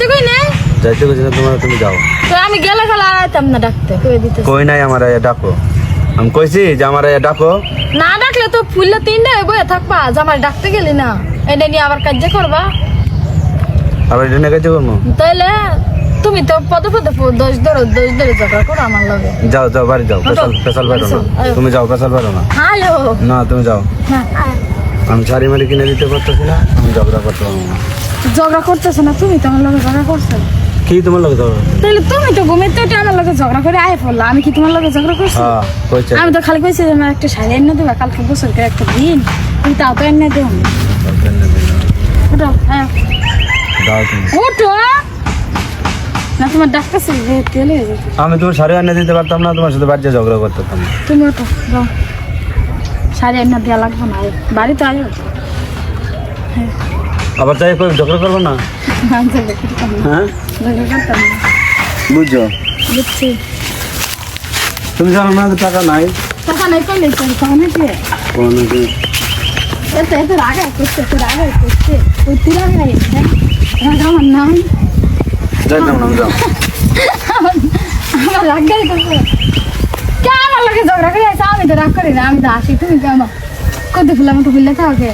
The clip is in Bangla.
যাইতে কই না যাইতে কইছি না তোমার, তুমি যাও। তো আমি গেলে গেলে আর আইতাম না ডাকতে কই দিতে কই নাই আমার ডাকো, আমি কইছি যে আমার ডাকো। না ডাকলে তো ফুললে 3টা বইয়া থাকবা, জামাই ডাকতে গেলি না এটা নিয়ে আবার কাজ করবা। আবার এটা নিয়ে কাজ করবো? তাইলে তুমি তো পদে পদে দোষ ধরে ঝগড়া করো আমার লগে। যাও যাও বাড়ি যাও, পেশাল বেরো না, তুমি যাও, পেশাল বেরো না। হ্যালো না তুমি যাও, হ্যাঁ আমি শাড়ি মারি কিনে দিতে পারতেছি না, আমি ঝগড়া করতে পারবো না। ঝগড়া করতেছো না তুমি, তো আমার লগে ঝগড়া করছো। কি তোমার লোক ঝগড়া? তাহলে তুমি তো ঘুমিতে উঠে আমার লগে ঝগড়া করে আয় পড়লা, আমি কি তোমার লগে ঝগড়া করছি? হ্যাঁ কইছে। আমি তো খালি কইছি যে আমার একটা শাড়ি এনে দেবা, কালকে বছরকে একটা দিন, তুমি তাও তো এনে দেও না। উঠো হ্যাঁ দাও তুমি। উঠো না, তোমার ডাক্তার যে তেলে আমি তোমার শাড়ি এনে দিতে পারতাম না, তোমার সাথে বাড়িতে ঝগড়া করতে পারতাম না। তুমি উঠো যাও, শাড়ি এনে দেওয়া লাগবে না, বাড়িতে আয়। আবার চাই কই ঝগড়া করবো না? হ্যাঁ বুঝছো, বুঝছি। তুমি জানো না যে টাকা নাই? টাকা নাই কইলে তখন কি এত এত রাগা করছে, ওই তিরাগাই আমার নাম যাইতাম না, যাও। আমার রাগ গাড়ি করছে কে আমার লোকে ঝগড়া করে আছে, আমি তো রাগ করি না, আমি তো আসি, তুমি তো আমার কত ফুল আমার তো ফুললে থাকে।